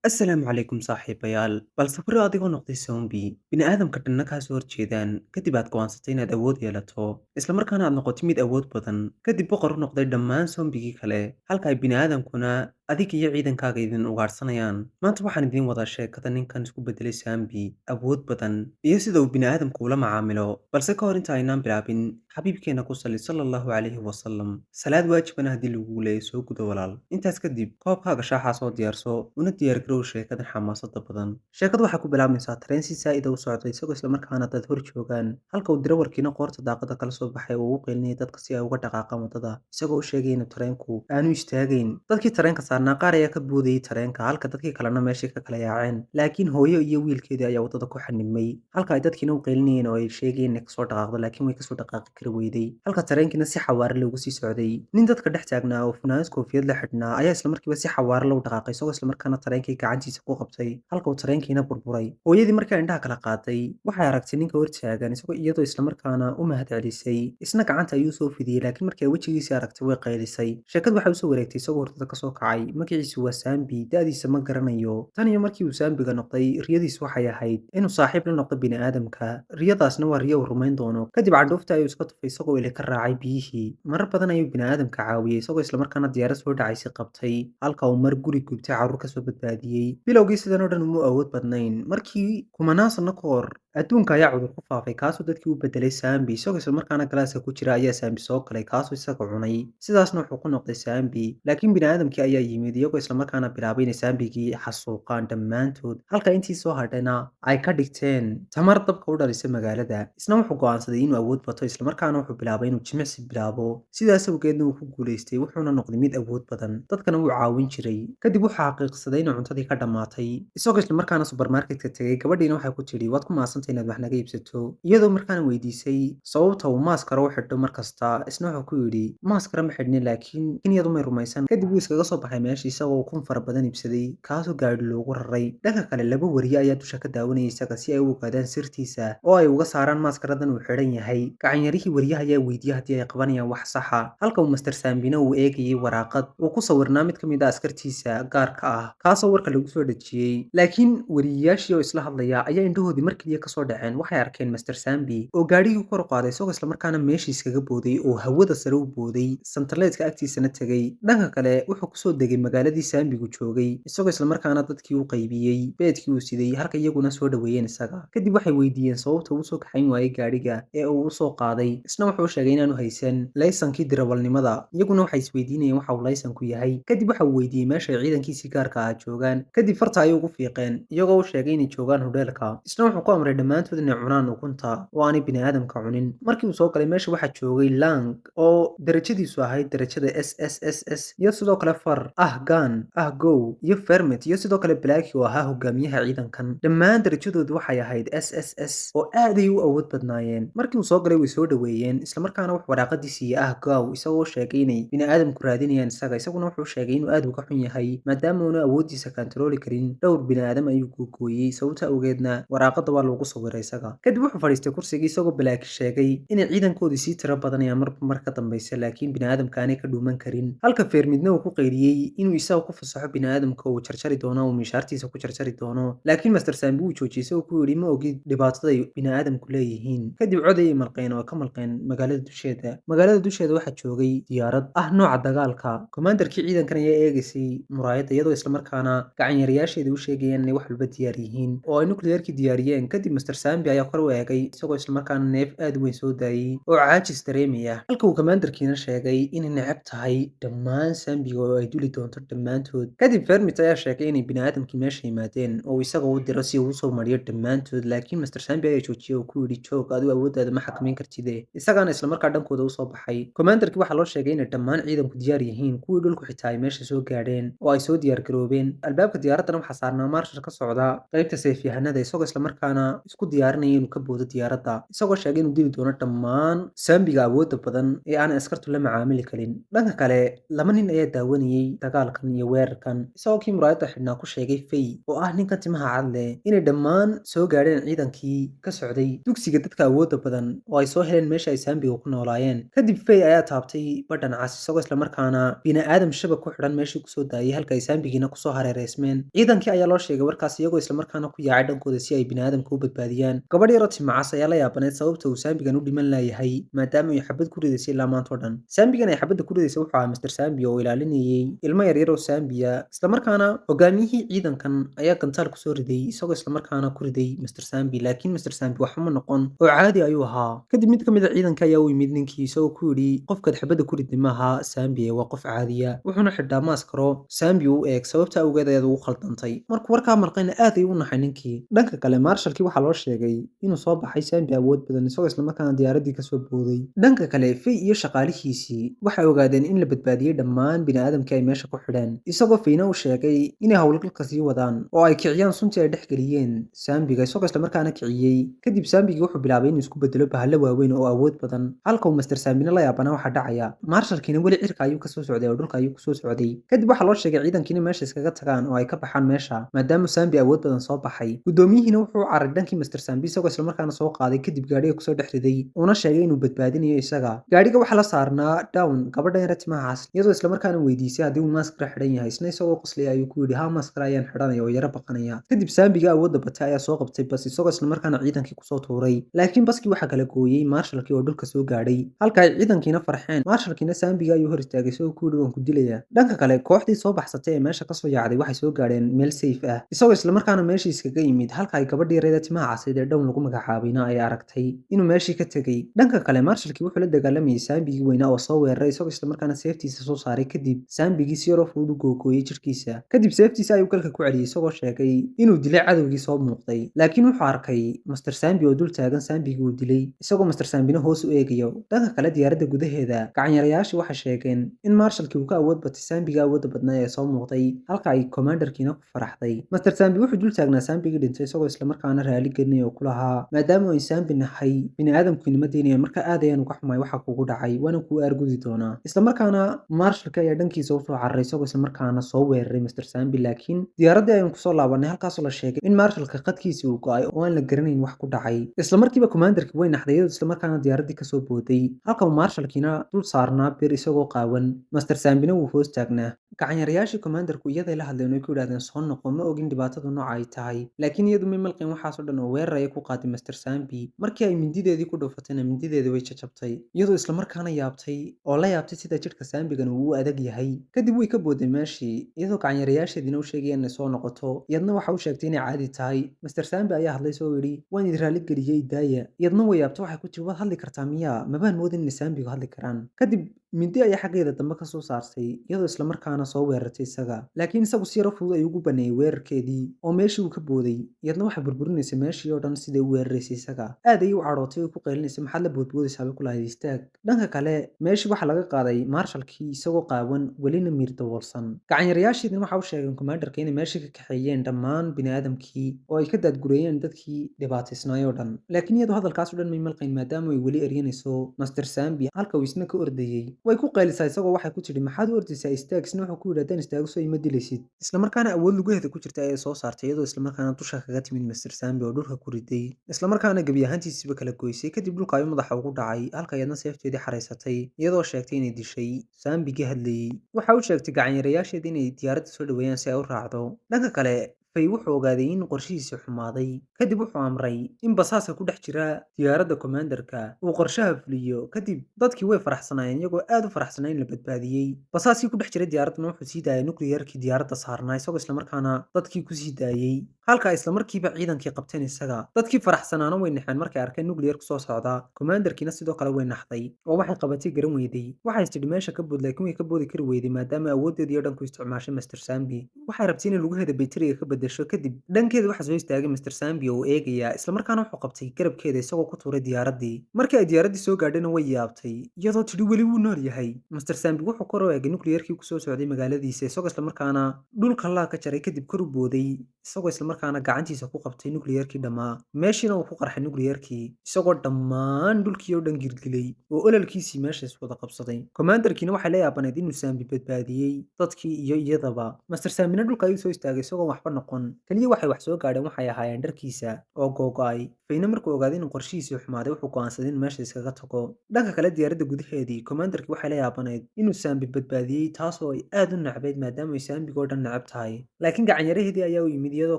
Assalaamu calaykum saaxiibayaal. Bal sawiro adigoo noqday zombie, bini'aadamka dhanna kaa soo horjeedaan, kadib aad go'aansatay inaad awood yeelato, isla markaana aad noqoto mid awood badan, kadib boqor u noqday dhammaan zombigii kale, halka ay bini'aadamkuna adiga iyo ciidankaaga idin ugaadhsanayaan. Maanta waxaan idiin wadaa sheekada ninkan isku beddelay zombie, awood badan, iyo sida uu bini'aadamku ula macaamilo. Balse ka hor inta aynaan bilaabin, xabiibkeena ku salli sallallahu calayhi wasallam. Salaad waajibana haddii lagugu leeyahay soo gudo walaal. Intaas kadib, koobkaaga shaaha soo diyaarso, una diyaargarow sheekadan xamaasada badan. Sheekadu waxay ku bilaabmaysaa tareen si saa'id ah u socda isagoo isla markaana dad hor joogaan, halka uu dirawarkiina qoorta daaqada kala soo baxay oo uu u qeelinayay dadka si ay uga dhaqaaqaan waddada, isagoo u sheegay in tareenku aanu istaagayn. Dadkii tareenka saarnaa qaar ayaa ka boodayay tareenka, halka dadkii kalena meeshii ka kala yaaceen. Laakiin hooyo iyo wiilkeedii ayaa waddada ku xanibmay, halka ay dadkiina u qeylinayeen oo ay sheegayeen inay kasoo dhaqaaqdo, laakiin way kasoo dhaqaaqi kari weyday. Halka tareenkiina si xawaare loogu sii socday. Nin dadka dhex taagnaa oo funaanad koofiyad la xidhnaa ayaa isla markiiba si xawaare loo dhaqaaqay, isagoo isla markaana tareenkii gacantiisa ku qabtay, halka uu tareenkiina burburay. Hooyadii markay indhaha kala qaaday, waxay aragtay ninka hor taagan iyadoo isla markaana u mahadcelisay. Isna gacanta ayuu soo fidiyey, laakiin markii ay wejigiisii aragtay way qaylisay. Sheekadu waxay u soo wareegtay isagoo hurdada kasoo kacay. Magaciisu waa Sambi, da'diisa ma garanayo. Tan iyo markii uu Sambiga noqday, riyadiisu waxay ahayd inuu saaxiib la noqdo bini'aadamka. Riyadaasna waa riyo uu rumayn doono. Kadib candhuufta ayuu iska tufay isagoo ili ka raacay biyihii. Marar badan ayuu bini'aadamka caawiyey, isagoo isla markaana diyaarad soo dhacaysay qabtay, halka uu mar guri gubtay carruur kasoo badbaadiyey. Bilowgii sidan oo dhan uma awood badnayn. Markii kumanaan sano ka hor, adduunka ayaa cudur ku faafay, kaasoo dadkii u beddelay Sambi, isagoo isla markaana galaaska ku jira ayaa Sambi soo galay, kaasoo isaga cunay. Sidaasna wuxuu ku noqday Sambi. Laakiin bini'aadamkii ayaa yimid, iyagoo isla markaana bilaabay inay Sambigii xasuuqaan dhammaantood, halka intii soo hadhayna ay ka dhigteen tamar dabka u dhalisa magaalada. Isna wuxuu go'aansaday inuu awood bato, isla markaana wuxuu bilaabay inuu jimicsi bilaabo. Sidaas awgeedna wuu ku guulaystay, wuxuuna noqday mid awood badan, dadkana wuu caawin jiray. Kadib wuxuu xaqiiqsaday in cuntadii ka dhammaatay, isagoo isla markaana supermarketka tegay. Gabadhiina waxay ku tidhi, waad ku mahadsantahay inaad wax naga iibsato, iyadoo markaana weydiisay sababta uu maaskara u xidho mar kasta. Isna wuxuu ku yidhi, maaskara ma xidhnin, laakiin iyadu may rumaysan. Kadib wuu iskaga soo baxay meeshii isagoo kun fara badan iibsaday, kaasoo gaadhi loogu raray. Dhanka kale, laba wariye ayaa dusha ka daawanayay isaga si ay u ogaadaan sirtiisa oo ay uga saaraan maaskaradan uu xidhan yahay. Gacanyarihii wariyaha ayaa weydiiyey haddii ay qabanayaan wax sax ah, halka uu Master Sambina uu eegayay waraaqad uu ku sawirnaa mid ka mid ah askartiisa gaarka ah, kaasoo warka lagu soo dhejiyey. Laakiin wariyeyaashii oo isla hadlaya ayaa indhahoodii mar keliya kasoo dhaceen. Waxay arkeen Master Sambi oo gaadhigii kor u qaaday, isagoo isla markaana meeshii iskaga booday oo hawada sare u booday, santarleedka agtiisana tegay. Dhanka kale, wuxuu kusoo degay magaaladii Sambigu joogay, isagoo isla markaana dadkii u qaybiyey beedkii uu siday, halka iyaguna soo dhaweeyeen isaga. Kadib waxay weydiiyeen sababta uu soo kaxayn waayey gaadhiga ee uu u soo qaaday. Isna wuxuu sheegay inaanu haysan laysankii dirawalnimada. Iyaguna waxay isweydiinayeen waxa uu laysanku yahay. Kadib waxa uu weydiiyey meesha ay ciidankiisii gaarka ah joogaan. Kadib farta ayay ugu fiiqeen, iyagoo u sheegay inay joogaan hodheelka. Isna wuxuu ku amray dhammaantood inay cunaan ukunta oo aanay bini'aadamka cunin. Markii uu soo galay meesha waxaa joogay Lang oo darajadiisu ahayd darajada SSSS, iyo sidoo kale Far, Gan, Go, iyo Fermet, iyo sidoo kale Blackie oo ahaa hogaamiyaha ciidankan. Dhammaan darajadoodu waxay ahayd SSS oo aad ay u awood badnaayeen. Markii uu soo galay way soo dhaweeyeen, isla markaana wuxuu waraaqadii siiyey Gow, isagoo sheegay inay bini'aadamku raadinayaan isaga. Isaguna wuxuu sheegay inuu aad uga xun yahay maadaama uuna awooddiisa kantarooli karin. Dhowr bini'aadam ayuu googooyey, sababta awgeedna waraaqada waa loogu sawiray isaga. Kadib wuxuu fadhiistay kursigii, isagoo Blackie sheegay inay ciidankoodii sii tiro badanayaan marba mar ka dambaysa, laakiin bini'aadamka aanay ka dhuuman karin. Halka Fermitna uu ku qeyliyey inuu isaga ku fasaxo bini'aadamka uu jarjari doono, uu mishaartiisa ku jarjari doono. Laakiin Master Sambi wuu joojiyey, isagoo ku yidhi ma ogid dhibaatada ay bini'aadamku leeyihiin. Kadib cod ayay malqeen oo ka malqeen magaalada dusheeda. Magaalada dusheeda waxaa joogay diyaarad nooca dagaalka. Commanderkii ciidankan ayaa eegaysay muraayadda, iyadoo isla markaana gacanyarayaasheeda u sheegayeen inay wax walba diyaar yihiin oo ay nuclearkii diyaariyeen. Kadib Master Sambi ayaa kor u eegay, isagoo isla markaana neef aad u weyn soo daayay oo caajis dareemaya, halka uu commanderkiina sheegay inay neceb tahay dhammaan Sambiga oo ay duli doonto dhammaantood. Kadib Fermit ayaa sheegay inay bini'aadamkii meesha yimaadeen oo isaga u diro si uu usoo mariyo dhammaantood, laakiin Master Sambi ayaa joojiyey oo ku yidhi joog, adigu awooddaada ma xakameyn kartide. Isagaana isla markaa dhankooda u soo baxay. Commanderkii waxaa loo sheegay inay dhammaan ciidanku diyaar yihiin, kuwii dhulku xitaa ay meesha soo gaadheen oo ay soo diyaar garoobeen. Albaabka diyaaraddana waxaa saarnaa marshal ka socda qaybta sayfyahanada, isagoo isla markaana isku diyaarinaya inuu ka boodo diyaaradda, isagoo sheegay inuu dili doono dhammaan saambiga awoodda badan ee aanay askartu la macaamili karin. Dhanka kale, laba nin ayaa daawanayay dagaalkan iyo weerarkan, isagoo kii muraayadda xidhnaa ku sheegay Fay oo ah ninka timaha cad leh inay dhammaan soo gaadheen ciidankii ka socday dugsiga dadka awoodda badan oo ay soo heleen meesha ay saambiga ku noolaayeen. Kadib Fay ayaa taabtay badhan cas isagoo islamarkaana bini'aadam shabag ku xidhan meeshii kusoo daayay halka ay saambigiina kusoo hareereysmeen. Ciidankii ayaa loo sheegay warkaas iyagoo islamarkaana ku yaacay dhankooda si ay bini'aadamka u badbaadiyaan. Gabadh yaroo timacas ayaa la yaabaneed sababta uu saambigan u dhiman laayahay maadaama ay xabad ku ridaysay ilaa maanta oo dhan. Saambigan ay xabadda ku ridaysay wuxuu ahaa Mr. Sambi oo ilaalinayay ilmo yaryar oo Saambiya, islamarkaana hogaamiyihii ciidankan ayaa gantaal kusoo riday isagoo islamarkaana ku riday Mr. Sambi, laakiin Mr. Sambi waxba ma noqon oo caadi ayuu ahaa. Kadib mid ka mid a ciidanka ayaa u yimid ninkii isagoo ku yidhi qofkaad xabadda ku riday maaha Sambi waa qof caadiya, wuxuuna xidhaa maaskaro Sambi u eeg sababta awgeed ayaad ugu khaldantay. Markuu warkaa marqayna aad ayuu u naxay ninkii. Dhanka kale Marshallkii waxaa loo sheegay inuu soo baxay Sambi awood badan isagoo islamarkaana diyaaraddii kasoo booday. Dhanka kale Fay iyo shaqaalihiisii waxay ogaadeen in la badbaadiyey dhammaan bini'aadamkii ay meesha ku xidheen, isagoo Fayna u sheegay inay howlgalka sii wadaan oo ay kiciyaan suntii ay dhex geliyeen Sambiga isagoo islamarkaana kiciyey. Kadib Sambigii wuxuu bilaabay inuu isku bedelo bahalo waaweyn oo awood badan, halka uu Mr. Sambina la yaabana waxa dhacaya. Marshallkiina weli cirka ayuu kasoo socday oo dhulka ayuu kusoo socday. Kadib waxaa loo sheegay ciidankiina meesha iskaga tagaan oo ay ka baxaan meesha maadaama Sambi awood badan soo baxay. Guddoomiyihiina wuxuu u cararay dhankii Mr. Sambi isagoo islamarkaana soo qaaday kadib gaadhiga kusoo dhex riday uuna sheegay inuu badbaadinayo isaga. Gaadhiga waxaa la saarnaa Dawn gabadha yar timaha cas iyadoo islamarkaana weydiisay haddii uu maaskara xidhan yahay, isna isagoo qoslaya ayuu ku yidhi haa maaskara ayaan xidhanaya oo yara baqanaya. Kadib Sambiga awoodda batay ayaa soo qabtay bas isagoo islamarkaana ciidankii kusoo tuuray, laakiin baskii waxaa kala gooyey Marshallkii oo dhulka soo gaadhay halka ay ciidankiina farxeen. Marshallkiina Sambiga ayuu hor istaagay isagoo ku yidhi waan ku dilaya. Dhanka kale kooxdii soo baxsatay ee meesha kasoo yaacday waxay soo gaadheen meel safe ah isagoo islamarkaana meeshii iskaga yimid halka ay gabadhii yareeda timaha casayd ee Dawn lagu magacaabayna ay aragtay inuu meeshii ka tegey. Dhanka kale Marshallkii wuxuu la dagaalamayay Sambigii weynaa oo soo weeraray isagoo islamarkaana seeftiisa soo saaray kadib Sambigii si yaroo fudud u googooyey jirkiisa. Kadib seeftiisa ayuu galka ku celiyey isagoo sheegay inuu dilay cadowgii soo muuqday, laakiin wuxuu arkay Mr. Sambi oo dul taagan Sambigii uu dilay isagoo Mr. Sambina hoos u eegayo. Dhanka kale diyaaradda gudaheeda gacanyarayaashii waxay sheegeen in Marshallkii uu ka awood batay Sambiga awoodda badnaa ee soo muuqday halka ay commanderkiina ku faraxday. Mr. Sambi wuxuu dul taagnaa Sambigii dhintay isagoo islamarkaana raali gelinaya oo ku lahaa maadaama ay Sambi nahay bini'aadamkiinima deynaya marka aad ayaan uga xumahay waxa kugu dhacay waana kuu argudi doonaa. Islamarkaana Marshallka ayaa dhankiisa u soo cararay isagoo islamarkaana soo weeraray Mr. Sambi, laakiin diyaaraddii ayaan kusoo laabanay halkaasoo la sheegay in Marshallka qadkiisii uu go'ay oo aan la garanayn wax ku dhacay. Islamarkiiba commanderkii way naxday iyadoo islamarkaana diyaaraddii kasoo booday halka uu Marshallkiina dul saarnaa bir isagoo qaawan, Mr. Sambina wuu hoos taagnaa. Gacanyarayaashii commanderku iyaday la hadleen oo ay ku yidhahdeen soo noqo ma ogin dhibaatadu nooca ay tahay, laakiin iyadu may malqin waxaas oo dhan oo weerar ayay ku qaaday Mr. Sambi. Markii ay mindideedii ku dhufatayna mindideedii way jajabtay iyadoo islamarkaana yaabtay oo la yaabtay sida jidhka Sambigan uu u adag yahay. Kadib way ka booday meeshii iyadoo gacanyarayaasheediina u sheegayeen inay soo noqoto, iyadna waxa u sheegtay inay caadi tahay. Mr. Sambi ayaa hadlay soo yidhi waan idin raali geliyey daaya. Iyadna way yaabtay waxay ku tiri waad hadli kartaa miyaa, mabaan moodin inay Sambigu hadli karaan. Kadib mindi ayaa xaggeeda dambe ka soo saartay iyadoo islamarkaana soo weerartay isaga, laakiin isagu si yaro fudud ayuu ugu baneeyey weerarkeedii oo meeshii uu ka booday. Iyadna waxay burburinaysay meeshii oo dhan siday u weeraraysay isaga. Aad ayay u cadhootay oo ku qaylinaysa maxaad la boodboodaysaa bay ku lahayd istaag. Dhanka kale meeshii waxaa laga qaaday Marshallkii isagoo qaawan welina miir daboolsan. Gacanyarayaasheedina waxa u sheegeen commanderka inay meeshii ka kaxeeyeen dhammaan bini'aadamkii oo ay ka daadgureeyeen dadkii dhibaataysnaay oo dhan, laakiin iyadoo hadalkaas oo dhan may malqayn maadaama ay weli eryanayso Mr. Sambi halka uu isna ka ordayey. Way ku qaylisaa isagoo waxay ku tidhi maxaad u ordaysaa istaag, isna wuxuu ku yidhi haddaan istaago soo ima dilaysid. Islamarkaana awood lugaheeda ku jirta ayay soo saartay iyadoo islamarkaana dusha kaga timid Mr. Sambi oo dhulka ku riday, islamarkaana gebi ahaantiisiba kala goysay. Kadib dhulka ayuu madaxa ugu dhacay halka iyadna seefteedii xaraysatay iyadoo sheegtay inay dishay Sambigii hadlayey. Waxa u sheegtay gacanyarayaasheedii inay diyaaradda soo dhaweeyaan si ay u raacdo. Dhanka kale Fay wuxuu ogaaday in qorshihiisii xumaaday. Kadib wuxuu amray in basaaska ku dhex jira diyaaradda commanderka uu qorshaha fuliyo. Kadib dadkii way faraxsanaayeen iyagoo aad u faraxsanaa in la badbaadiyey. Basaaskii ku dhex jiray diyaaraddana wuxuu sii daayay nuclearkii diyaaradda saarnaa isagoo islamarkaana dadkii ku sii daayey halka islamarkiiba ciidankii qabteen isaga. Dadkii faraxsanaana way naxeen markay arkeen nuclear kusoo socda. Commanderkiina sidoo kale way naxday oo waxay qabatay garan weyday. Waxay istidhi meesha ka bood laakiin way ka boodi kari weyday maadaama awooddeedii oo dhan ku isticmaashay Mr. Sambi. Waxay rabtay inay lugaheeda baytariga ka bedesho beddesho kadib dhankeeda waxaa soo istaagay Mr. Sambi oo eegaya isla markaana wuxuu qabtay garabkeeda isagoo ku tuuray diyaaraddii. Markii ay diyaaraddii soo gaadhayna way yaabtay, iyadoo tidhi weli wuu nool yahay. Mr. Sambi wuxuu kor u eegay nukliyeerkii ku soo socday magaaladiisa isagoo isla markaana dhulka laa ka jaray kadib kor u booday isagoo isla markaana gacantiisa ku qabtay nukliyeerkii dhammaa. Meeshiina uu ku qarxay nukliyeerkii isagoo dhammaan dhulkii oo dhan gilgilay oo ololkiisii meeshaas wada qabsaday. Commanderkiina waxay la yaabanayd inuu Sambi badbaadiyey dadkii iyo iyadaba. Mr. Sambina dhulka ayuu soo istaagay isagoo waxba noqon. Kaliya waxay wax soo gaadheen waxay ahaayeen dharkiisa oo googo'ay. Fayna markuu ogaaday inuu qorshihiisii xumaaday wuxuu go'aansaday inuu meesha iskaga tago. Dhanka kale diyaaradda gudaheedii commanderkii waxay la yaabanayd inuu Sambi badbaadiyey taasoo ay aad u necbayd maadaama ay Sambiga oo dhan necab tahay. Laakiin gacanyaraheedii ayaa u yimid iyadoo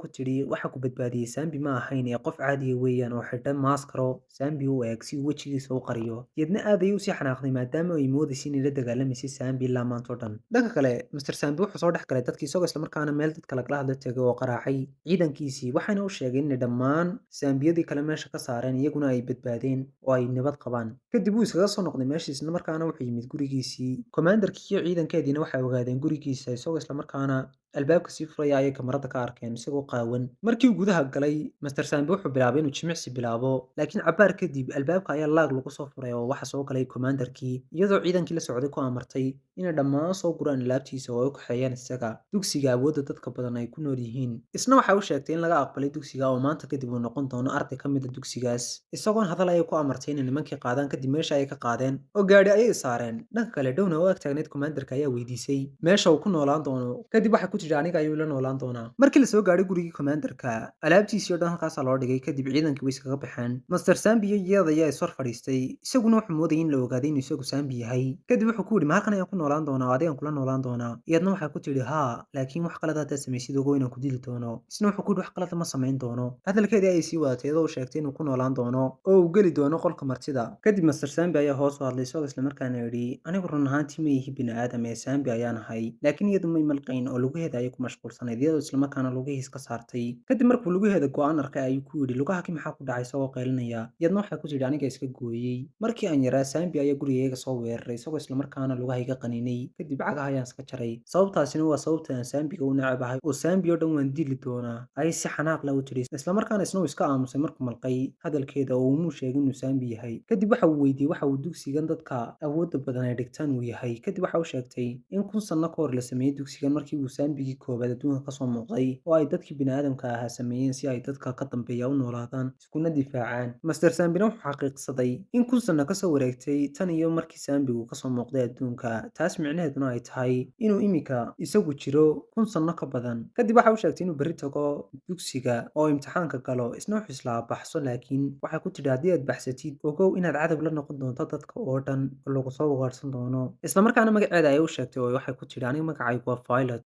ku tidhi waxa ku badbaadiyey Sambi ma ahayn ee qof caadiya weeyaan oo xidhan maaskaro Sambi u eeg si uu wejigiisa u qariyo. Iyadna aad ayay u sii xanaaqday maadaama ay moodaysay inay la dagaalamaysay Sambi ilaa maanta oo dhan. Dhanka kale Mr. Sambi wuxuu soo dhex galay dadkii isagoo isla markaana meel dadka lagala hadla tegay oo qaraacay ciidankiisii waxaana u sheegay inay dhammaan Sambiyadii kale meesha ka saareen iyaguna ay badbaadeen oo ay nabad qabaan. Kadib wuu iskaga soo noqday meeshii isla markaana wuxuu yimid gurigiisii. Commanderkii iyo ciidankeediina waxay ogaadeen gurigiisa isagoo isla markaana albaabka sii furaya ayay kamarada ka arkeen isagoo qaawan. Markii uu gudaha galay Mr. Sambi wuxuu bilaabay inuu jimicsi bilaabo laakiin cabbaar kadib albaabka ayaa laag lagu soo furay oo waxa soo galay commanderkii iyadoo ciidankii la socday ku amartay inay dhammaan soo guraan alaabtiisa oo ay u kaxeeyaan isaga dugsiga awoodda dadka badan ay ku nool yihiin. Isna waxa uu sheegtay in laga aqbalay dugsiga oo maanta kadib uu noqon doono arday ka mid ah dugsigaas. Isagoon hadal ayay ku amartay inay nimankii qaadaan kadib meesha ay ka qaadeen oo gaadhi ayay saareen. Dhanka kale Downa oo ag taagneyd commanderka ayaa weydiisay meesha uu ku noolaan doono. Kadib waxay ku tidhi aniga ayuu la noolaan doonaa. Markii la soo gaadhay gurigii commanderka alaabtiisii oo dhan halkaas loo dhigay kadib ciidankii way iskaga baxeen. Mr. Sambi iyo iyada ayaa is hor fadhiistay isaguna wuxuu moodayay in la ogaaday inuu isagu Sambi yahay. Kadib wuxuu ku yidhi ma halkan ayaan ku noolaan doonaa oo adigaan kula noolaan doonaa. Iyadna waxay ku tidhi haa laakiin wax qalad haddaad samaysid ogow inaan ku dili doono. Isna wuxuu ku yidhi wax qalad ma samayn doono. Hadalkeedii ayay sii wadatay iyadoo u sheegtay inuu ku noolaan doono oo uu geli doono qolka martida. Kadib Mr. Sambi ayaa hoos u hadlay isagoo isla markaana yidhi anigu run ahaantii ma ihi bini'aadam ee Sambi ayaan ahay laakiin iyadu may malqayn oo lugaheeda ayay ku mashquulsanayd iyadoo isla markaana lugihiis ka saartay. Kadib markuu lugaheeda go'aan arkay ayuu ku yidhi lugahagii maxaa ku dhacay isagoo qaylinaya. Iyadna waxay ku tidhi aniga iska gooyey. Markii aan yaraa Sambi ayaa gurigayga soo weeraray isagoo isla markaana lugahayga qaninay kadib cagaha ayaan iska jaray. Sababtaasina waa sababta aan Sambiga u necabahay oo Sambi oo dhan waan dili doonaa. Ayay si xanaaq leh u tidhi isla markaana isna uu iska aamusay markuu malqay hadalkeeda oo uu sheegay inuu Sambi yahay. Kadib waxa uu weydiiyey waxa uu dugsigan dadka awoodda badan ay dhigtaan uu yahay. Kadib waxa uu sheegtay in 1000 sano ka hor la sameeyay dugsigan markii uu Sambigii koobaad adduunka ka soo muuqday oo ay dadkii bini'aadamka ahaa sameeyeen si ay dadka ka dambeeya u noolaadaan iskuna difaacaan. Mr. Sambina wuxuu xaqiiqsaday in 1000 sano ka soo wareegtay tan iyo markii Sambigu ka soo muuqday adduunka. Taas micnaheeduna ay tahay inuu imika isagu jiro 1000 sano ka badan. Kadib waxa uu sheegtay inuu berri tago dugsiga oo imtixaanka galo isna wuxuu islaa baxso laakiin waxay ku tidhi haddii aad baxsatid ogow inaad cadow la noqon doonto dadka oo dhan oo lagu soo ugaarsan doono. Isla markaana magaceeda ayay u sheegtay oo waxay ku tidhi aniga magacaygu waa Violet.